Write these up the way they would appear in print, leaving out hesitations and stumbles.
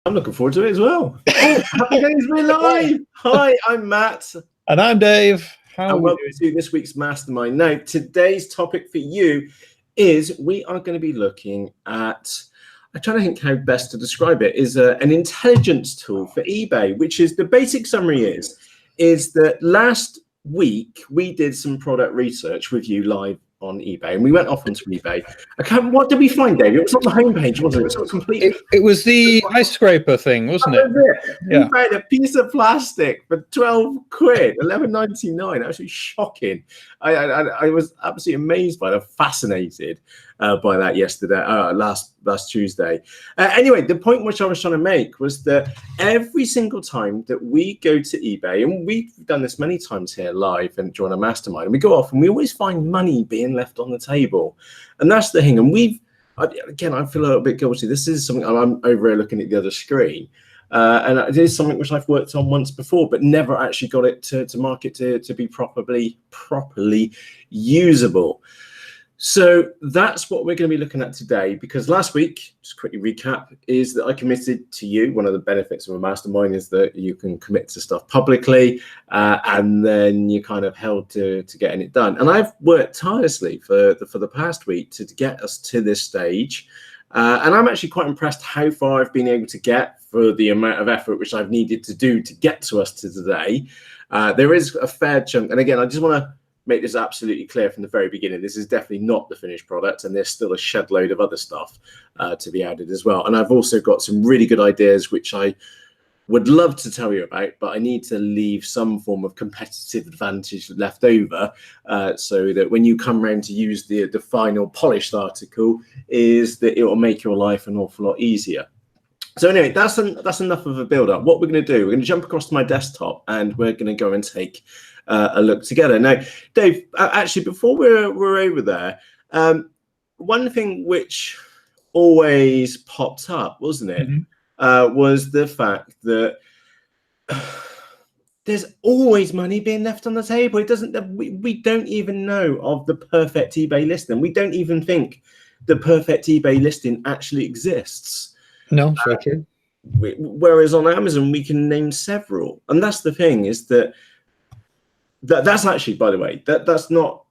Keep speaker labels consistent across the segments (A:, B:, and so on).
A: I'm looking forward to it as well. Oh, happy days, we're live. Hi, I'm Matt.
B: And I'm Dave.
A: And welcome to this week's Mastermind. Now, today's topic for you is we are going to be looking at, I'm trying to think how best to describe it, is an intelligence tool for eBay, which is the basic summary is that last week we did some product research with you live on eBay, and we went off onto eBay. What did we find, Dave? It was on the homepage, wasn't it? It was sort of complete.
B: It was the ice scraper thing, wasn't it?
A: Yeah. We found a piece of plastic for 12 quid, 11.99. Actually shocking. I was absolutely amazed by that, fascinated by that yesterday, last Tuesday. Anyway, the point which I was trying to make was that every single time that we go to eBay, and we've done this many times here live and join a mastermind, and we go off and we always find money being left on the table. And that's the thing. And again, I feel a little bit guilty. This is something I'm over here looking at the other screen. And it is something which I've worked on once before, but never actually got it to market to be properly usable. So that's what we're going to be looking at today, because last week, just quickly recap, is that I committed to you. One of the benefits of a mastermind is that you can commit to stuff publicly, and then you're kind of held to getting it done. And I've worked tirelessly for the past week to get us to this stage. And I'm actually quite impressed how far I've been able to get for the amount of effort which I've needed to do to get to us to today. There is a fair chunk. And again, I just want to make this absolutely clear from the very beginning. This is definitely not the finished product, and there's still a shed load of other stuff to be added as well. And I've also got some really good ideas which I would love to tell you about, but I need to leave some form of competitive advantage left over so that when you come around to use the final polished article, is that it will make your life an awful lot easier. So anyway, that's enough of a build-up. What we're going to do, we're going to jump across to my desktop and we're going to go and take a look together. Now, Dave, actually, before we're over there, one thing which always popped up, wasn't it, was the fact that there's always money being left on the table. It doesn't. We don't even know of the perfect eBay listing. We don't even think the perfect eBay listing actually exists.
B: No, sure.
A: Whereas on Amazon, we can name several. And that's the thing, is that's actually, by the way, that's not,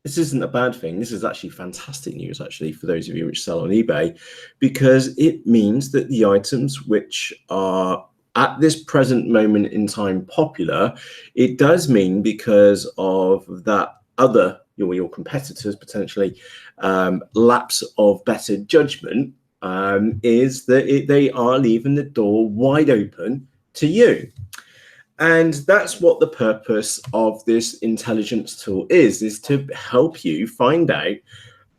A: this isn't a bad thing. This is actually fantastic news, actually, for those of you which sell on eBay, because it means that the items which are at this present moment in time popular, it does mean because of that other, your competitors potentially, lapse of better judgment, is that they are leaving the door wide open to you. And that's what the purpose of this intelligence tool is to help you find out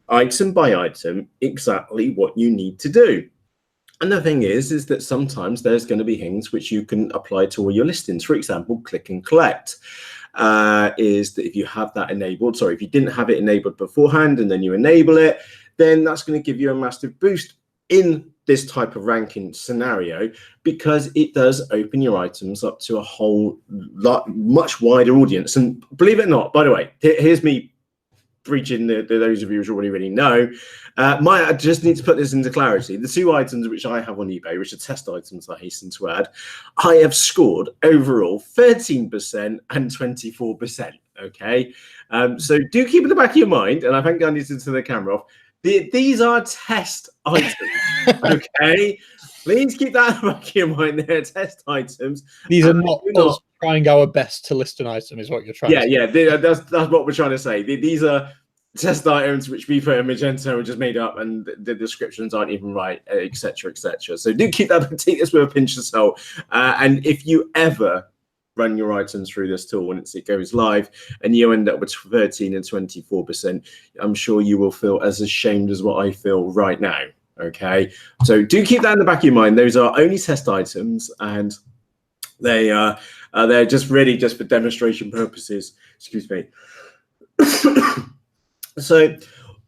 A: item by item exactly what you need to do. And the thing is that sometimes there's going to be things which you can apply to all your listings. For example, click and collect. Is that if you have that enabled, if you didn't have it enabled beforehand and then you enable it, then that's going to give you a massive boost in this type of ranking scenario, because it does open your items up to a whole lot, much wider audience. And believe it or not, by the way, here's me preaching those of you who already know. I just need to put this into clarity. The two items which I have on eBay, which are test items, I hasten to add, I have scored overall 13% and 24%. Okay, so do keep in the back of your mind, and I think I need to turn the camera off. These are test items, okay? Please keep that in the back of your mind. They're test items.
B: These are not us trying our best to list an item, is what you're trying to say.
A: Yeah, that's what we're trying to say. These are test items which we put in Magento and just made up, and the descriptions aren't even right, etc., etc. So do take this with a pinch of salt. And if you ever run your items through this tool when it goes live and you end up with 13 and 24%, I'm sure you will feel as ashamed as what I feel right now. Okay, so do keep that in the back of your mind. Those are only test items, and they're just really just for demonstration purposes. Excuse me. So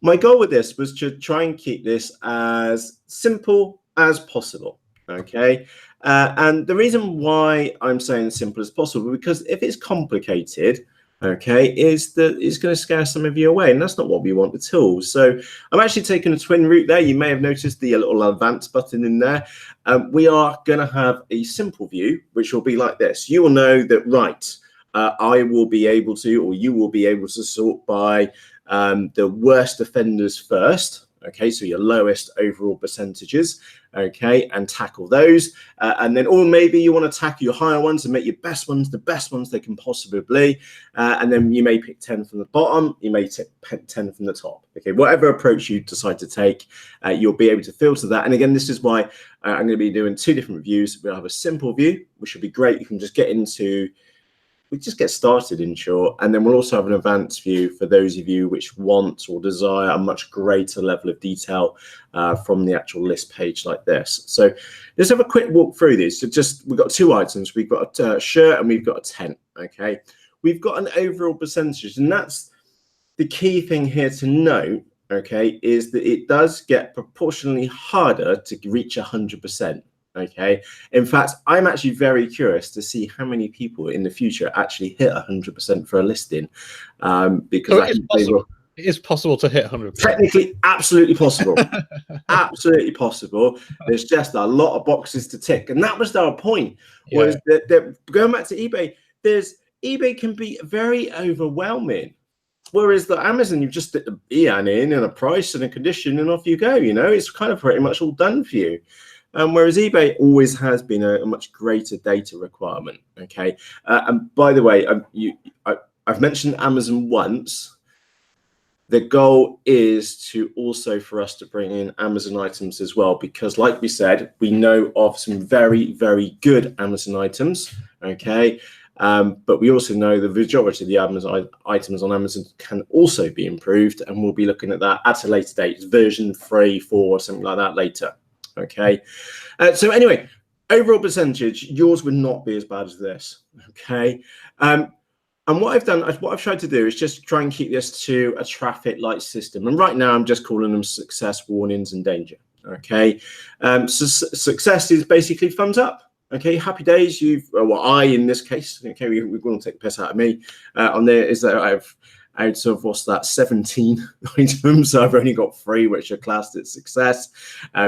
A: my goal with this was to try and keep this as simple as possible. Okay, and the reason why I'm saying as simple as possible, because if it's complicated, okay, is that it's going to scare some of you away, and that's not what we want at all. So I'm actually taking a twin route there. You may have noticed the little advance button in there. We are going to have a simple view, which will be like this. You will know that, right, I will be able to, or you will be able to sort by the worst offenders first. Okay, so your lowest overall percentages, okay, and tackle those. And then, or maybe you want to tackle your higher ones and make your best ones the best ones they can possibly be. And then you may pick 10 from the bottom, you may pick 10 from the top. Okay, whatever approach you decide to take, you'll be able to filter that. And again, this is why I'm going to be doing 2 different views. We'll have a simple view, which will be great. You can just get into, we just get started in short, and then we'll also have an advanced view for those of you which want or desire a much greater level of detail from the actual list page like this. So let's have a quick walk through these. So just, we've got 2 items. We've got a shirt and we've got a tent, okay? We've got an overall percentage, and that's the key thing here to note, okay, is that it does get proportionally harder to reach 100%. Okay, in fact, I'm actually very curious to see how many people in the future actually hit 100% for a listing, because
B: so it is possible to hit 100%.
A: Technically, absolutely possible. Absolutely possible. There's just a lot of boxes to tick, and that was our point. Was that going back to eBay? eBay can be very overwhelming. Whereas the Amazon, you just stick the EAN in and a price and a condition, and off you go. You know, it's kind of pretty much all done for you. Whereas eBay always has been a much greater data requirement. Okay, and by the way, I've mentioned Amazon once. The goal is to also for us to bring in Amazon items as well, because like we said, we know of some very, very good Amazon items. Okay, but we also know the majority of the Amazon items on Amazon can also be improved, and we'll be looking at that at a later date, version 3, 4, or something like that later. Okay, so anyway, overall percentage, yours would not be as bad as this. Okay, and what I've tried to do is just try and keep this to a traffic light system. And right now, I'm just calling them success, warnings, and danger. Okay, so success is basically thumbs up. Okay, happy days. I in this case. Okay, we're going to take the piss out of me on there. Is that I've out of what's that 17 items, so I've only got 3 which are classed as success.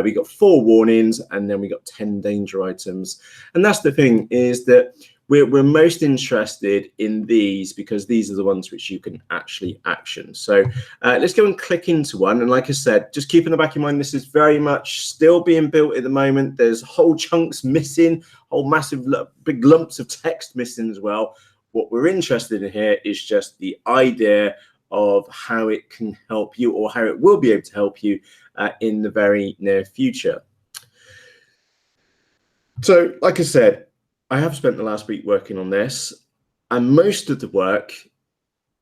A: We got 4 warnings, and then we got 10 danger items. And that's the thing, is that we're most interested in these because these are the ones which you can actually action. So let's go and click into one. And like I said, just keep in the back of your mind, this is very much still being built at the moment. There's whole chunks missing, whole massive big lumps of text missing as well. What we're interested in here is just the idea of how it can help you, or how it will be able to help you in the very near future. So, like I said, I have spent the last week working on this, and most of the work,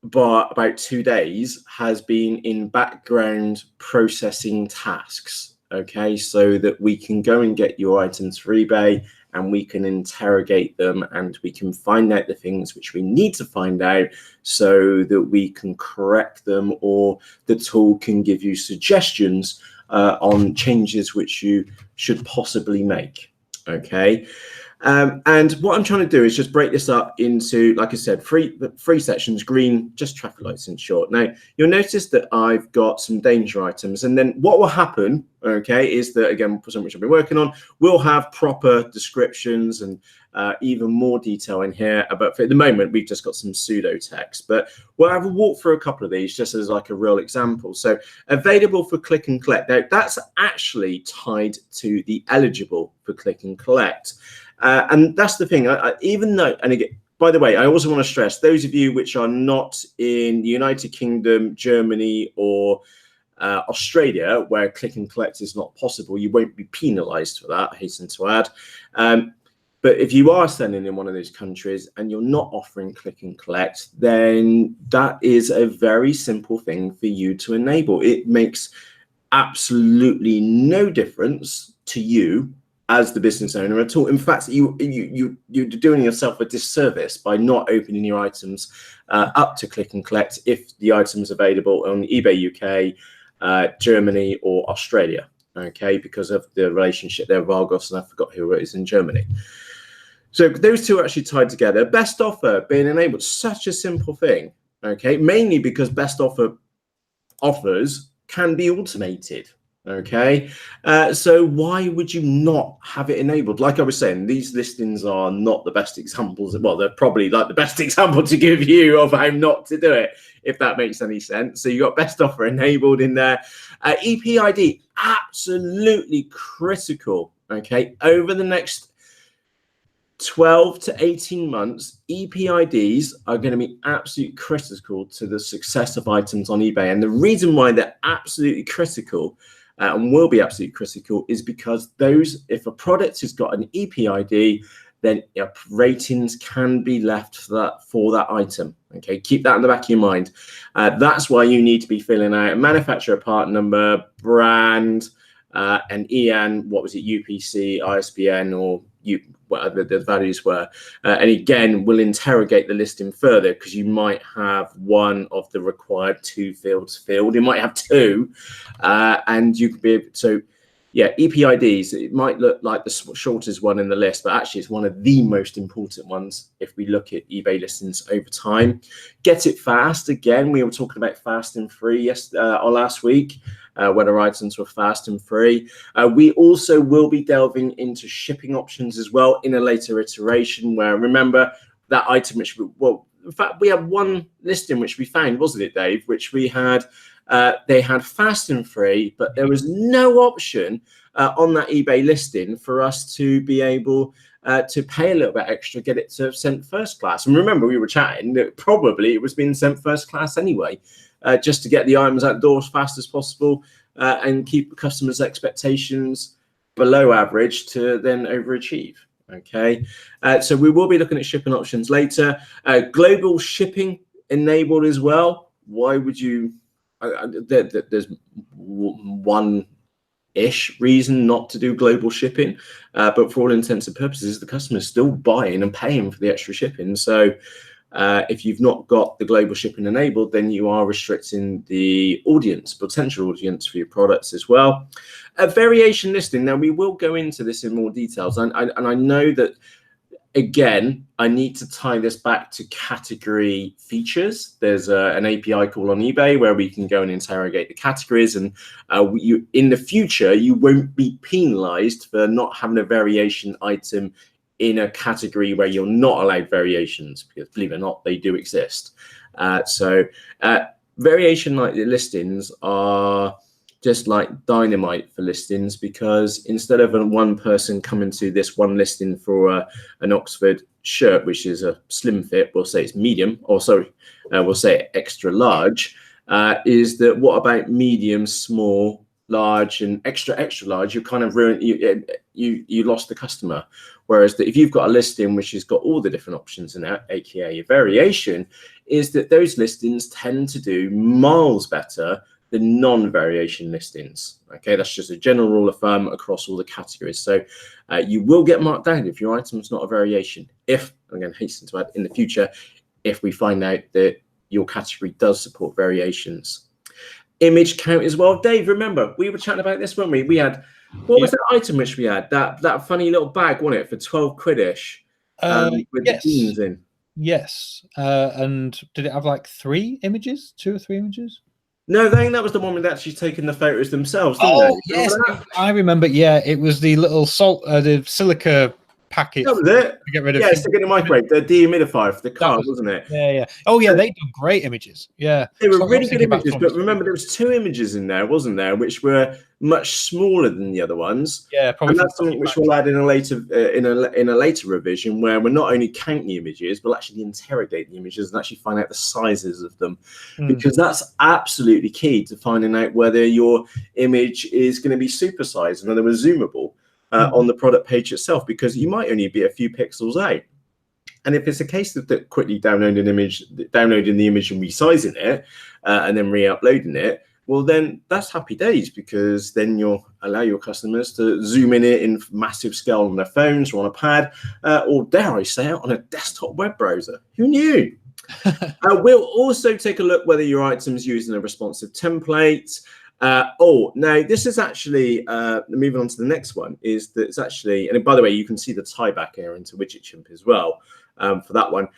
A: bar about 2 days, has been in background processing tasks. Okay, so that we can go and get your items for eBay, and we can interrogate them, and we can find out the things which we need to find out so that we can correct them, or the tool can give you suggestions on changes which you should possibly make. Okay. And what I'm trying to do is just break this up into, like I said, three sections: green, just traffic lights in short. Now, you'll notice that I've got some danger items. And then what will happen, okay, is that, again, for something which I've been working on, we'll have proper descriptions and even more detail in here. But for the moment, we've just got some pseudo text. But we'll have a walk through a couple of these just as like a real example. So available for click and collect. Now, that's actually tied to the eligible for click and collect. And that's the thing, even though, and again, by the way, I also want to stress, those of you which are not in the United Kingdom, Germany, or Australia, where click and collect is not possible, you won't be penalized for that, I hasten to add. But if you are selling in one of those countries and you're not offering click and collect, then that is a very simple thing for you to enable. It makes absolutely no difference to you as the business owner at all. In fact, you're doing yourself a disservice by not opening your items up to click and collect if the item is available on eBay UK, Germany, or Australia. Okay, because of the relationship there with Argos, and I forgot who it is in Germany. So those two are actually tied together. Best offer being enabled, such a simple thing. Okay, mainly because best offer offers can be automated. Okay, so why would you not have it enabled? Like I was saying, these listings are not the best examples. Well, they're probably like the best example to give you of how not to do it, if that makes any sense. So you got best offer enabled in there. EPID, absolutely critical. Okay, over the next 12 to 18 months, EPIDs are going to be absolutely critical to the success of items on eBay. And the reason why they're absolutely critical and will be absolutely critical is because those, if a product has got an EPID, then ratings can be left for that item. Okay, keep that in the back of your mind. That's why you need to be filling out a manufacturer part number, brand, and EAN, what was it, UPC, ISBN, or whatever the values were. And again, we'll interrogate the listing further because you might have one of the required 2 fields filled. You might have 2, and you could be able to. Yeah, EPIDs, it might look like the shortest one in the list, but actually it's one of the most important ones if we look at eBay listings over time. Get it fast. Again, we were talking about fast and free last week, whether items were fast and free. We also will be delving into shipping options as well in a later iteration where, remember, that item which, in fact, we had one listing which we found, wasn't it, Dave, which we had. They had fast and free, but there was no option on that eBay listing for us to be able to pay a little bit extra, get it to sent first class. And remember, we were chatting that probably it was being sent first class anyway, just to get the items out the door as fast as possible and keep customers' expectations below average to then overachieve. Okay, so we will be looking at shipping options later. Global shipping enabled as well. Why would you? There's one-ish reason not to do global shipping, but for all intents and purposes, the customer is still buying and paying for the extra shipping. So if you've not got the global shipping enabled, then you are restricting the audience, potential audience for your products as well. A variation listing. Now, we will go into this in more details, and I know that, again, I need to tie this back to category features. There's an API call on eBay where we can go and interrogate the categories, and in the future, you won't be penalized for not having a variation item in a category where you're not allowed variations, because believe it or not, they do exist. So variation listings are just like dynamite for listings, because instead of one person coming to this one listing for an Oxford shirt, which is a slim fit, we'll say it's medium, or sorry, we'll say extra large, is that what about medium, small, large, and extra large? You kind of you lost the customer. Whereas that if you've got a listing which has got all the different options in it, aka a variation, is that those listings tend to do miles better the non-variation listings. Okay, that's just a general rule of thumb across all the categories. So you will get marked down if your item is not a variation. If, I'm going to hasten to add, in the future, if we find out that your category does support variations. Image count as well. Dave, remember, we were chatting about this, weren't we? We had, what was that item which we had? That funny little bag, wasn't it, for 12 quid-ish with
B: yes.
A: the jeans in?
B: Yes. And did it have like 3 images, 2 or 3 images?
A: No, I think that was the one with actually taking the photos themselves, didn't they?
B: Yes, I remember. Yeah, it was the little the silica packet.
A: That was it.
B: To get rid of.
A: Yeah, stick it in the microwave. The dehumidifier for the car, wasn't it?
B: Yeah. Oh, yeah, they did great images. Yeah,
A: they were really good images. But remember, there was 2 images in there, wasn't there, which were much smaller than the other ones.
B: Yeah, probably.
A: And that's something which we'll add in a later in a later revision, where we're not only count the images, we'll actually interrogate the images and actually find out the sizes of them, because that's absolutely key to finding out whether your image is going to be supersized, in other words, zoomable. On the product page itself, because you might only be a few pixels out. And if it's a case of quickly downloading the image and resizing it, and then re-uploading it, well, then that's happy days, because then you'll allow your customers to zoom in it in massive scale on their phones or on a pad, or dare I say it, on a desktop web browser. Who knew? We'll also take a look whether your item's using a responsive template. Now this is actually moving on to the next one. Is that it's actually, and by the way, you can see the tie back here into Widget Chimp as well for that one.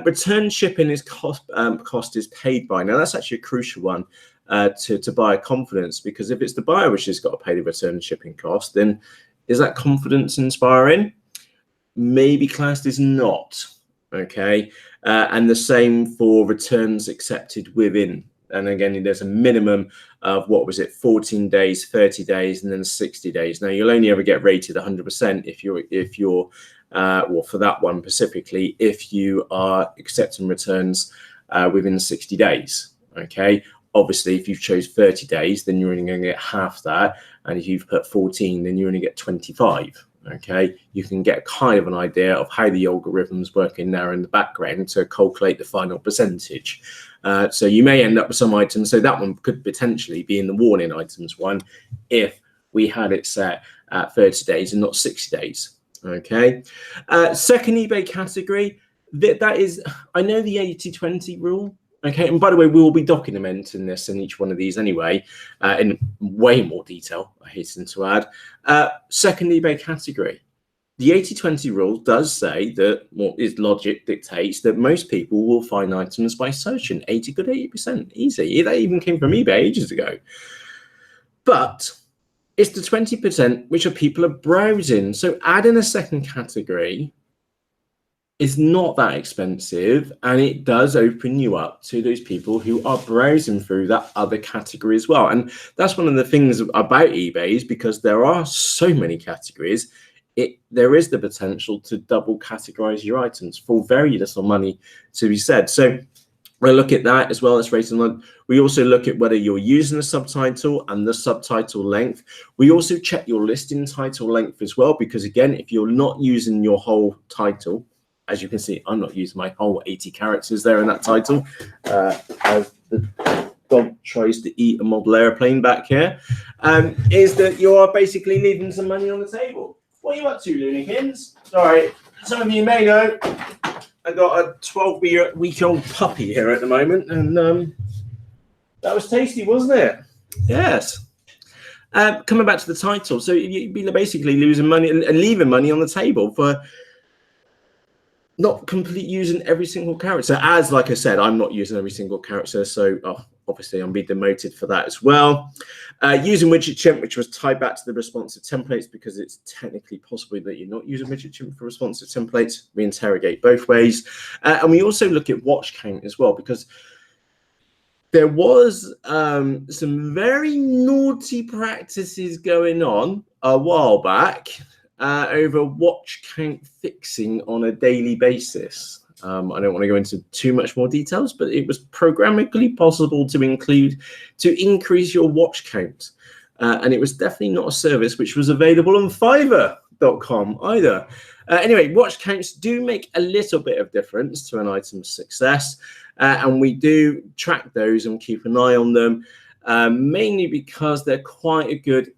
A: Return shipping is cost is paid by. Now that's actually a crucial one to buyer confidence, because if it's the buyer which has got to pay the return shipping cost, then is that confidence inspiring? Maybe classed as not. Okay, and the same for returns accepted within. And again, there's a minimum of, what was it, 14 days, 30 days, and then 60 days. Now, you'll only ever get rated 100% if you're well, for that one specifically, if you are accepting returns within 60 days. Okay. Obviously, if you've chose 30 days, then you're only going to get half that. And if you've put 14, then you only get 25. Okay, you can get kind of an idea of how the algorithms work in there in the background to calculate the final percentage. So you may end up with some items. So that one could potentially be in the warning items one if we had it set at 30 days and not 60 days. Okay, second eBay category, that is, I know the 80-20 rule. Okay, and by the way, we will be documenting this in each one of these anyway, in way more detail, I hasten to add. Second eBay category. The 80-20 rule does say that what is logic dictates that most people will find items by searching. 80% easy. That even came from eBay ages ago. But it's the 20% which are people are browsing. So adding a second category is not that expensive, and it does open you up to those people who are browsing through that other category as well. And that's one of the things about eBay, is because there are so many categories, there is the potential to double categorize your items for very little money to be said. So we'll look at that as well as rating on. We also look at whether you're using a subtitle and the subtitle length. We also check your listing title length as well, because again, if you're not using your whole title, as you can see, I'm not using my whole 80 characters there in that title, as the dog tries to eat a model airplane back here, is that you are basically leaving some money on the table. What are you up to, Loonykins? Sorry, some of you may know I got a 12-week-old puppy here at the moment, and that was tasty, wasn't it? Yes. Coming back to the title, so you'd be basically losing money and leaving money on the table for not complete using every single character. As like I said, I'm not using every single character, so obviously I'm being demoted for that as well. Using Widget Chimp, which was tied back to the responsive templates, because it's technically possible that you're not using Widget Chimp for responsive templates. We interrogate both ways, and we also look at watch count as well, because there was some very naughty practices going on a while back over watch count fixing on a daily basis. I don't want to go into too much more details, but it was programmatically possible to increase your watch count. And it was definitely not a service which was available on Fiverr.com either. Anyway, watch counts do make a little bit of difference to an item's success. And we do track those and keep an eye on them, mainly because they're quite a good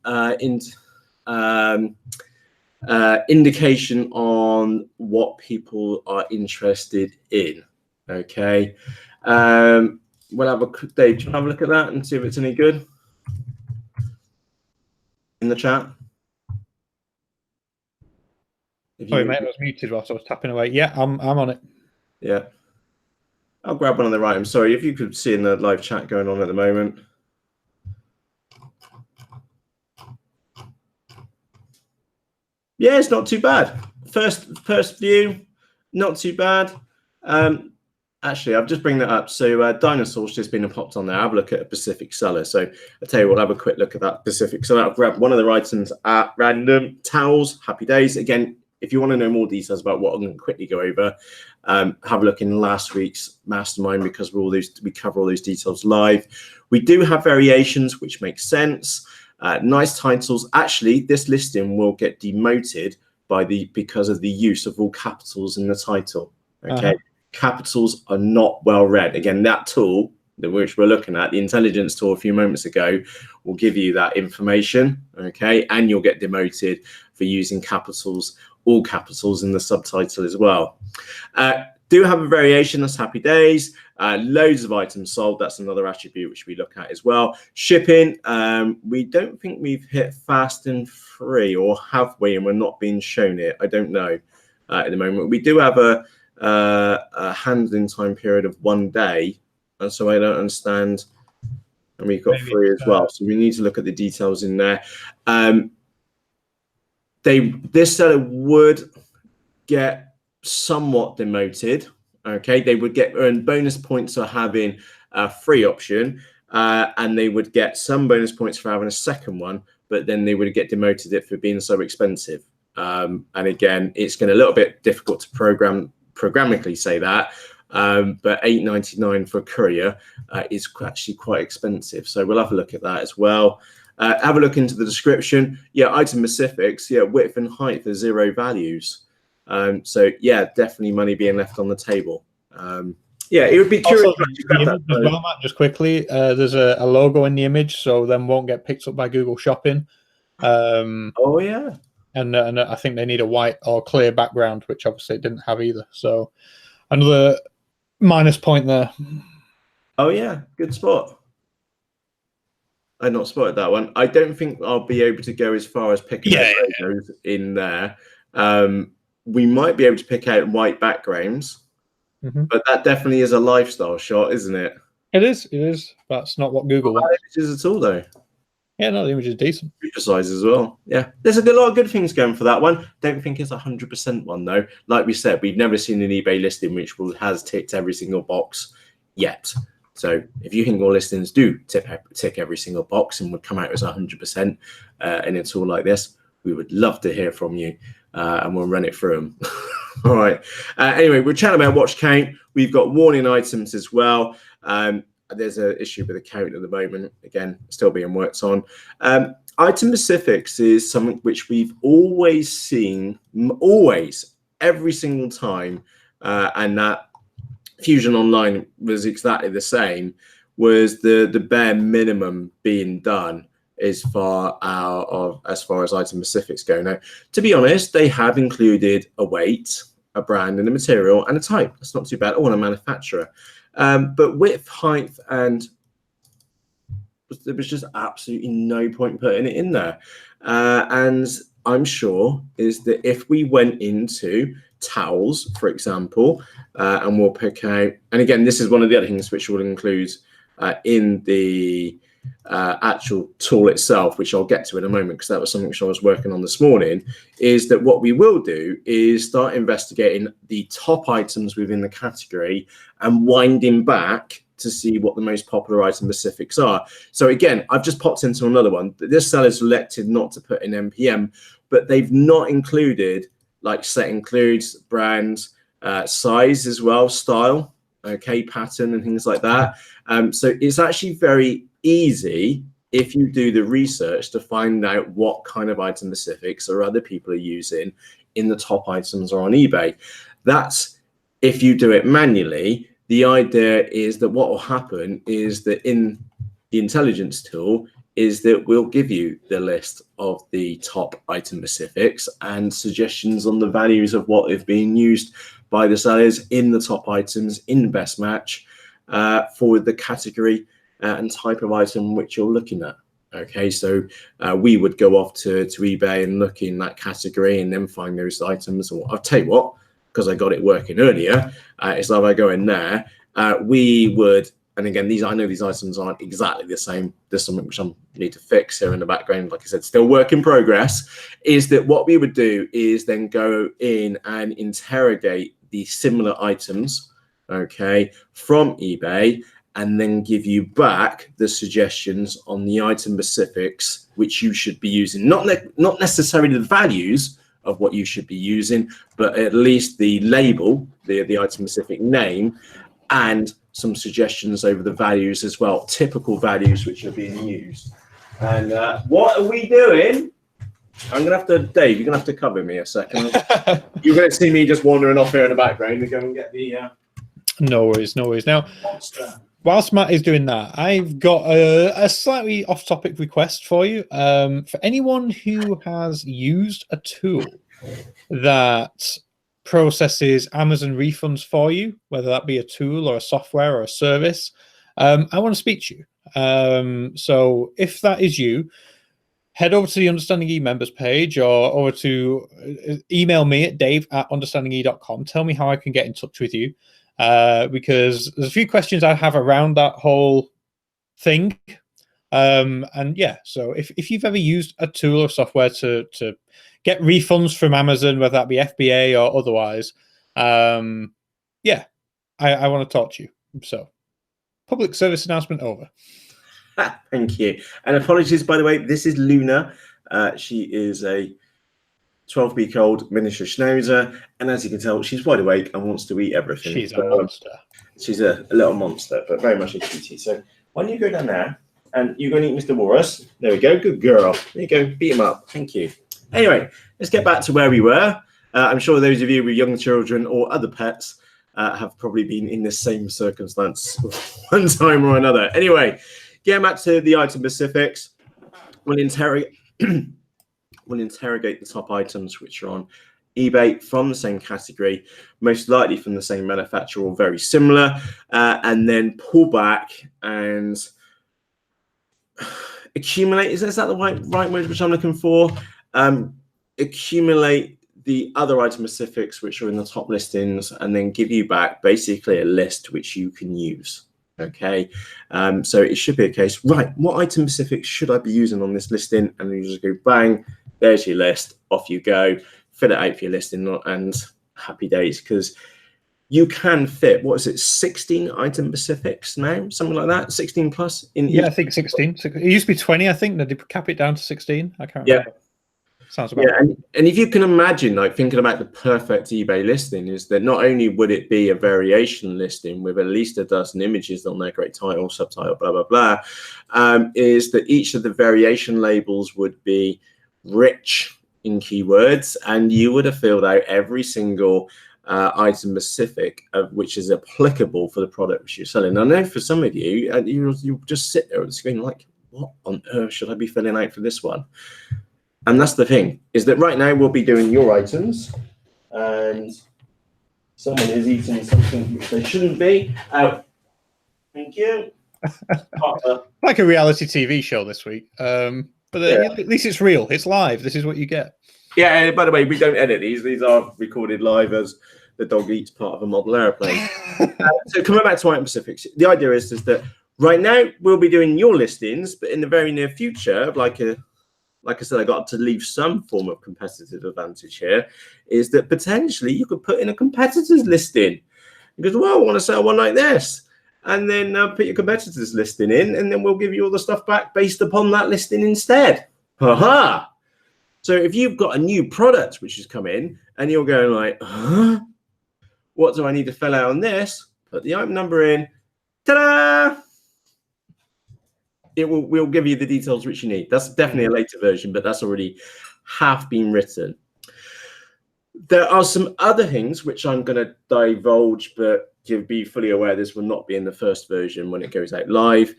A: indication on what people are interested in. Okay, we'll have a Dave. Do you have a look at that and see if it's any good in the chat?
B: Sorry, mate, I was muted whilst I was tapping away. Yeah, I'm on it.
A: Yeah, I'll grab one on the right. I'm sorry if you could see in the live chat going on at the moment. Yeah, it's not too bad. First view, not too bad. Actually, I'll just bring that up. So dinosaurs just been popped on there. Have a look at a Pacific seller. So I'll tell you what, have a quick look at that Pacific seller. I'll grab one of their items at random. Towels, happy days. Again, if you want to know more details about what I'm going to quickly go over, have a look in last week's Mastermind, because we cover all those details live. We do have variations, which makes sense. Nice titles. Actually, this listing will get demoted because of the use of all capitals in the title. Okay, capitals are not well read. Again, that tool which we're looking at, the intelligence tool a few moments ago, will give you that information. Okay, and you'll get demoted for using capitals, all capitals in the subtitle as well. Do have a variation, that's happy days. Loads of items sold, that's another attribute which we look at as well. Shipping, we don't think we've hit fast and free, or have we, and we're not being shown it. I don't know at the moment. We do have a handling time period of 1 day, and so I don't understand. And we've got
B: Maybe
A: free as well, so we need to look at the details in there. This seller would get somewhat demoted. Okay, they would earn bonus points for having a free option, and they would get some bonus points for having a second one, but then they would get demoted it for being so expensive. And again, it's going to a little bit difficult to programmatically say that, but $8.99 for a courier is actually quite expensive. So we'll have a look at that as well. Have a look into the description. Yeah, item specifics. Yeah, width and height for 0 values. So yeah, definitely money being left on the table. Yeah, it would be curious.
B: Also, the image as well, Matt, just quickly, there's a logo in the image, so then won't get picked up by Google Shopping.
A: Oh yeah,
B: and I think they need a white or clear background, which obviously it didn't have either. So another minus point there.
A: Oh yeah, good spot. I'd not spotted that one. I don't think I'll be able to go as far as picking out logos in there. We might be able to pick out white backgrounds, but that definitely is a lifestyle shot, isn't it?
B: It is. That's not what Google wants.
A: Images at all, though.
B: Yeah, no, the image is decent.
A: Feature size as well. Yeah, there's a lot of good things going for that one. Don't think it's 100% one, though. Like we said, we've never seen an eBay listing which has ticked every single box yet. So if you think your listings do tick every single box and would come out as 100%, and it's all like this, we would love to hear from you, and we'll run it through them. All right. Anyway, we're chatting about watch count. We've got warning items as well. There's an issue with the count at the moment. Again, still being worked on. Item specifics is something which we've always seen, every single time, and that Fusion Online was exactly the same, was the bare minimum being done as far as item specifics go. Now, to be honest, they have included a weight, a brand, and a material, and a type. That's not too bad, or a manufacturer. But width, height, and there was just absolutely no point putting it in there. And I'm sure is that if we went into towels, for example, and we'll pick out, and again, this is one of the other things which will include in the actual tool itself, which I'll get to in a moment, because that was something which I was working on this morning, is that what we will do is start investigating the top items within the category and winding back to see what the most popular item specifics are. So again, I've just popped into another one. This seller's elected not to put in NPM, but they've not included like set includes, brand, size as well, style, okay, pattern and things like that. So it's actually very easy if you do the research to find out what kind of item specifics or other people are using in the top items or on eBay. That's if you do it manually. The idea is that what will happen is that in the intelligence tool is that we'll give you the list of the top item specifics and suggestions on the values of what is being used by the sellers in the top items in the best match for the category and type of item which you're looking at. Okay, so we would go off to eBay and look in that category and then find those items. And I'll tell you what, because I got it working earlier, it's like I go in there, we would, and again, I know these items aren't exactly the same. There's something which I need to fix here in the background. Like I said, still work in progress. Is that what we would do is then go in and interrogate the similar items, okay, from eBay, and then give you back the suggestions on the item specifics which you should be using. Not necessarily the values of what you should be using, but at least the label, the item specific name, and some suggestions over the values as well, typical values which are being used. And what are we doing? I'm gonna have to, Dave, you're gonna have to cover me a second. You're gonna see me just wandering off here in the background to go and get the
B: no worries. Now,
A: monster.
B: Whilst Matt is doing that, I've got a slightly off-topic request for you. For anyone who has used a tool that processes Amazon refunds for you, whether that be a tool or a software or a service, I want to speak to you. So if that is you, head over to the UnderstandingE members page or over to email me at dave@understandinge.com. Tell me how I can get in touch with you, because there's a few questions I have around that whole thing. And yeah, so if you've ever used a tool or software to get refunds from Amazon, whether that be FBA or otherwise, yeah, I want to talk to you. So public service announcement over.
A: Thank you. And apologies, by the way, this is Luna. She is a 12-week-old miniature schnauzer, and as you can tell, she's wide awake and wants to eat everything.
B: She's a monster.
A: She's a little monster, but very much a cutie. So why don't you go down there, and you're going to eat Mr. Walrus. There we go. Good girl. There you go. Beat him up. Thank you. Anyway, let's get back to where we were. I'm sure those of you with young children or other pets have probably been in the same circumstance one time or another. Anyway, getting back to the item specifics, we'll interrogate the top items which are on eBay from the same category, most likely from the same manufacturer or very similar, and then pull back and accumulate. Is that the right word which I'm looking for? Accumulate the other item specifics which are in the top listings, and then give you back basically a list which you can use. Okay, so it should be a case, right, what item specifics should I be using on this listing? And you just go bang, there's your list, off you go, fill it out for your listing, and happy days, because you can fit, what is it, 16 item specifics now, something like that, 16 plus?
B: I think 16. It used to be 20, I think. They cap it down to 16. I can't remember. Sounds about right.
A: And if you can imagine, like, thinking about the perfect eBay listing, is that not only would it be a variation listing with at least a dozen images on there, great title, subtitle, blah, blah, blah, is that each of the variation labels would be rich in keywords, and you would have filled out every single item specific which is applicable for the product which you're selling. I know for some of you, you just sit there on the screen like, what on earth should I be filling out for this one? And that's the thing, is that right now we'll be doing your items, and someone is eating something which they shouldn't be. Thank you.
B: Like a reality TV show this week. But at least it's real. It's live. This is what you get.
A: Yeah, by the way, we don't edit these. These are recorded live as the dog eats part of a model airplane. So coming back to item specifics, the idea is that right now we'll be doing your listings, but in the very near future, like I said, I got to leave some form of competitive advantage here, is that potentially you could put in a competitor's listing. Because, well, I want to sell one like this. And then put your competitor's listing in, and then we'll give you all the stuff back based upon that listing instead. Ha-ha! So if you've got a new product which has come in, and you're going like, huh? What do I need to fill out on this? Put the item number in. Ta-da! We'll give you the details which you need. That's definitely a later version, but that's already half been written. There are some other things which I'm going to divulge, but to be fully aware this will not be in the first version when it goes out live.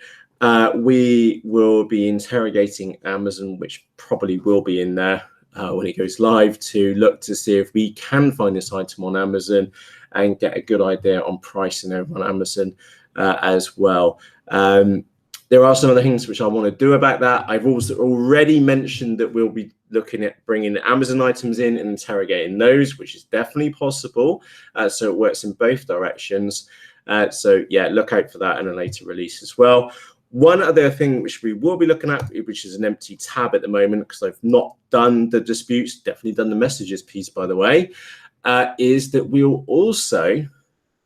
A: We will be interrogating Amazon, which probably will be in there when it goes live, to look to see if we can find this item on Amazon and get a good idea on pricing over on Amazon as well. There are some other things which I want to do about that. I've also already mentioned that we'll be looking at bringing Amazon items in and interrogating those, which is definitely possible. So it works in both directions. So yeah, look out for that in a later release as well. One other thing which we will be looking at, which is an empty tab at the moment, because I've not done the disputes, definitely done the messages piece, by the way, is that we'll also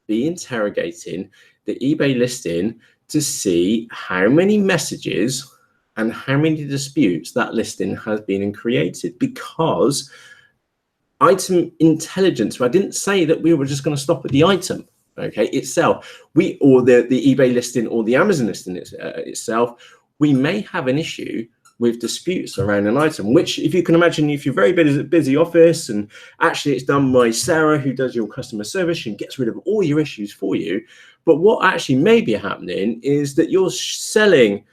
A: be interrogating the eBay listing to see how many messages and how many disputes that listing has been and created, because item intelligence, I didn't say that we were just going to stop at the item, okay, itself. Or the eBay listing or the Amazon listing itself, we may have an issue with disputes around an item, which, if you can imagine, if you're very busy office, and actually it's done by Sarah, who does your customer service and gets rid of all your issues for you. But what actually may be happening is that you're selling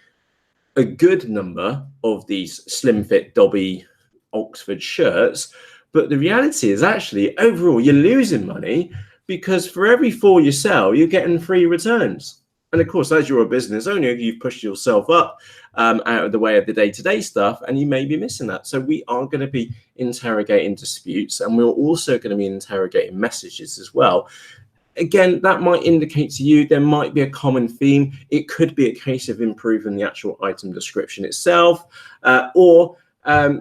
A: a good number of these slim fit Dobby Oxford shirts, But the reality is actually overall you're losing money, because for every 4 you sell, you're getting 3 returns. And of course, as you're a business owner, you've pushed yourself up out of the way of the day-to-day stuff, and you may be missing that. So we are going to be interrogating disputes, and we're also going to be interrogating messages as well. Again, that might indicate to you there might be a common theme. It could be a case of improving the actual item description itself, or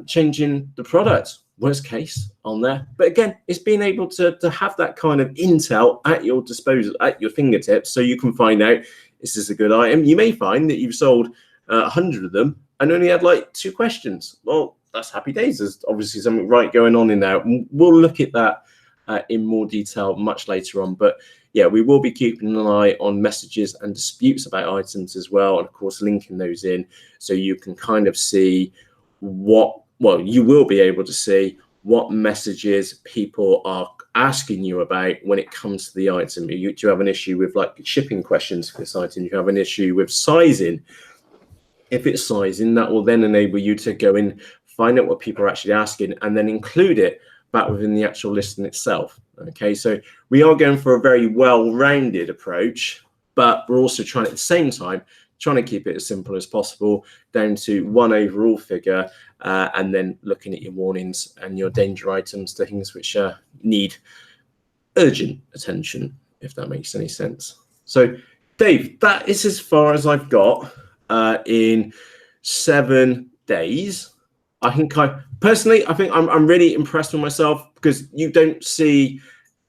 A: changing the product, worst case, on there. But again, it's being able to have that kind of intel at your disposal, at your fingertips, so you can find out, is this a good item? You may find that you've sold 100 of them and only had like 2 questions. Well, that's happy days. There's obviously something right going on in there. We'll look at that in more detail much later on. But yeah, we will be keeping an eye on messages and disputes about items as well, and of course linking those in, so you can kind of see you will be able to see what messages people are asking you about when it comes to the item. Do you have an issue with like shipping questions for this item? Do you have an issue with sizing? If it's sizing, that will then enable you to go in, find out what people are actually asking, and then include it back within the actual listing itself. Okay, so we are going for a very well-rounded approach, but we're also trying at the same time to keep it as simple as possible, down to one overall figure, and then looking at your warnings and your danger items, the things which need urgent attention, if that makes any sense. So Dave, that is as far as I've got in 7 days. I think I'm really impressed with myself, because you don't see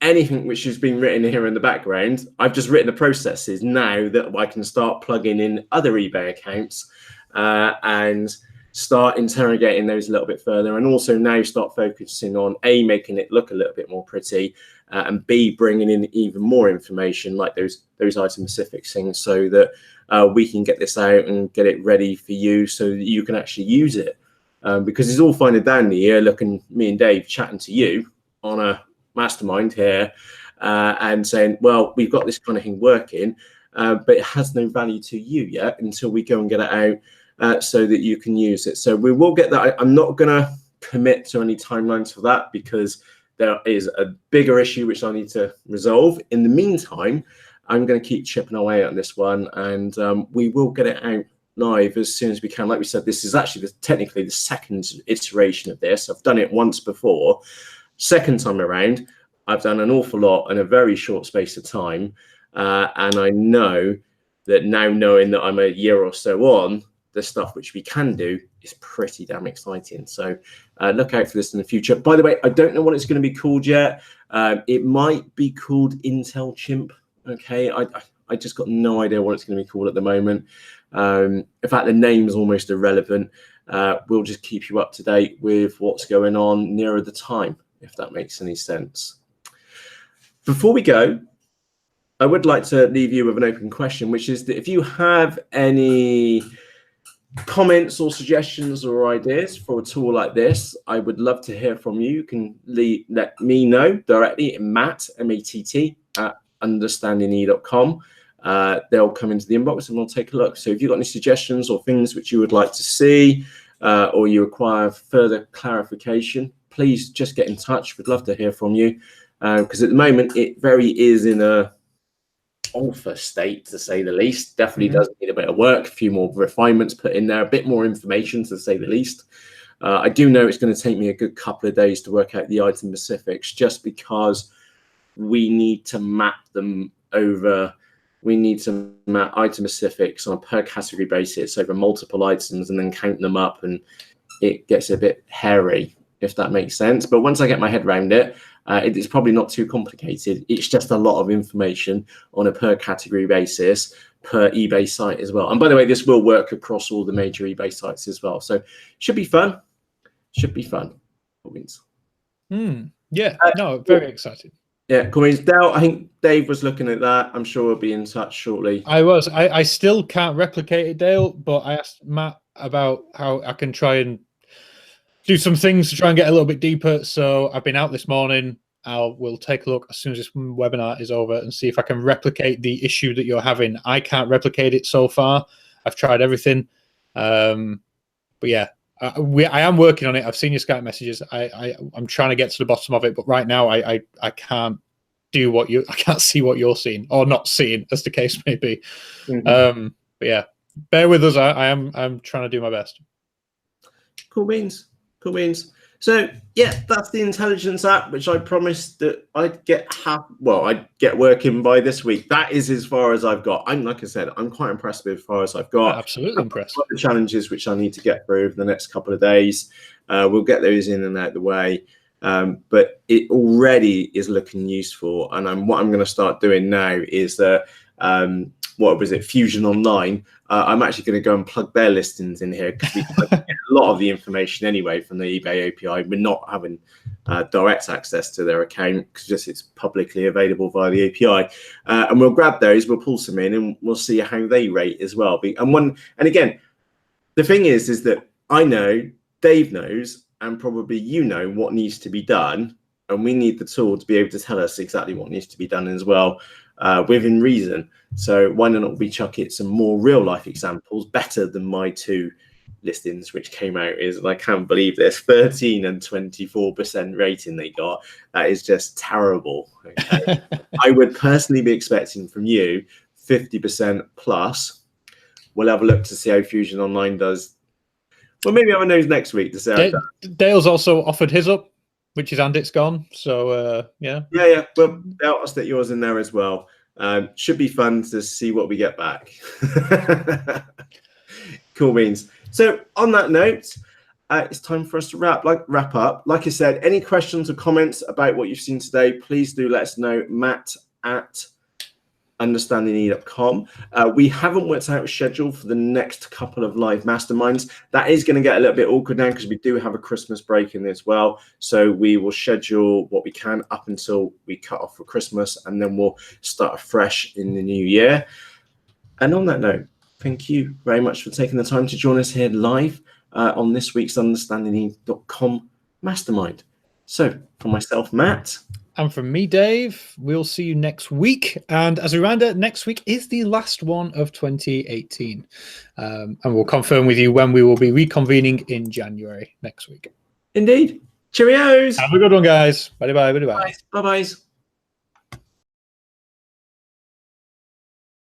A: anything which has been written here in the background. I've just written the processes now that I can start plugging in other eBay accounts and start interrogating those a little bit further, and also now start focusing on A, making it look a little bit more pretty, and B, bringing in even more information like those item specific things, so that we can get this out and get it ready for you so that you can actually use it. Because it's all fine and dandy here, looking me and Dave chatting to you on a mastermind here and saying, well, we've got this kind of thing working, but it has no value to you yet until we go and get it out so that you can use it. So we will get that. I'm not going to commit to any timelines for that, because there is a bigger issue which I need to resolve. In the meantime, I'm going to keep chipping away on this one, and we will get it out live as soon as we can. Like we said, this is actually technically the second iteration of this. I've done it once before. Second time around, I've done an awful lot in a very short space of time, and I know that now, knowing that I'm a year or so on, the stuff which we can do is pretty damn exciting. So look out for this in the future. By the way, I don't know what it's going to be called yet. It might be called Intel Chimp. Okay, I just got no idea what it's going to be called at the moment. In fact, the name's almost irrelevant. We'll just keep you up to date with what's going on nearer the time, if that makes any sense. Before we go, I would like to leave you with an open question, which is that if you have any comments or suggestions or ideas for a tool like this, I would love to hear from you. You can let me know directly at Matt, M-A-T-T, at UnderstandingE.com. They'll come into the inbox and we'll take a look. So if you've got any suggestions or things which you would like to see, or you require further clarification, please just get in touch. We'd love to hear from you, because at the moment it is in a alpha state, to say the least. Definitely does need a bit of work, a few more refinements put in there, a bit more information, to say the least. I do know it's going to take me a good couple of days to work out the item specifics, just because we need to map them over. We need to map item specifics on a per category basis over multiple items and then count them up, and it gets a bit hairy, if that makes sense. But once I get my head around it, it's probably not too complicated. It's just a lot of information on a per category basis per eBay site as well. And by the way, this will work across all the major eBay sites as well. So should be fun. Should be fun.
B: Yeah, no, very excited.
A: Yeah, cool. Dale, I think Dave was looking at that. I'm sure we'll be in touch shortly.
B: I still can't replicate it, Dale, but I asked Matt about how I can try and do some things to try and get a little bit deeper. So I've been out this morning. We'll take a look as soon as this webinar is over and see if I can replicate the issue that you're having. I can't replicate it so far. I've tried everything. But yeah, I am working on it. I've seen your Skype messages. I'm trying to get to the bottom of it, but right now I can't do I can't see what you're seeing or not seeing, as the case may be. But yeah, bear with us. I'm trying to do my best.
A: Cool beans. So yeah, that's the intelligence app, which I promised that I'd get working by this week. That is as far as I've got. Like I said, I'm quite impressed with as far as I've got.
B: Absolutely impressed.
A: The challenges which I need to get through over the next couple of days. We'll get those in and out of the way. But it already is looking useful. And what I'm going to start doing now is that Fusion Online. I'm actually going to go and plug their listings in here because we get a lot of the information anyway from the eBay API. We're not having direct access to their account because it's publicly available via the API. And we'll grab those, we'll pull some in, and we'll see how they rate as well. And again, the thing is that I know, Dave knows, and probably you know what needs to be done, and we need the tool to be able to tell us exactly what needs to be done as well, within reason. So why not we chuck it some more real life examples better than my 2 listings which came out is, and I can't believe this, 13 and 24% rating they got. That is just terrible. Okay? I would personally be expecting from you 50% plus. We'll have a look to see how Fusion Online does. Well, maybe have a nose next week to see how it does.
B: Dale's also offered his up, which is, and it's gone. So yeah.
A: Well, I'll stick yours in there as well. Should be fun to see what we get back. Cool beans. So on that note, it's time for us to wrap up. Like I said, any questions or comments about what you've seen today, please do let us know. Matt at UnderstandingE.com. We haven't worked out a schedule for the next couple of live masterminds. That is going to get a little bit awkward now because we do have a Christmas break in as well. So we will schedule what we can up until we cut off for Christmas, and then we'll start afresh in the new year. And on that note, thank you very much for taking the time to join us here live on this week's UnderstandingE.com mastermind. So for myself, Matt.
B: And from me, Dave, we'll see you next week. And as a reminder, next week is the last one of 2018. And we'll confirm with you when we will be reconvening in January next week.
A: Indeed. Cheerios.
B: Have a good one, guys. Bye-bye. Bye-bye.
A: Bye-bye.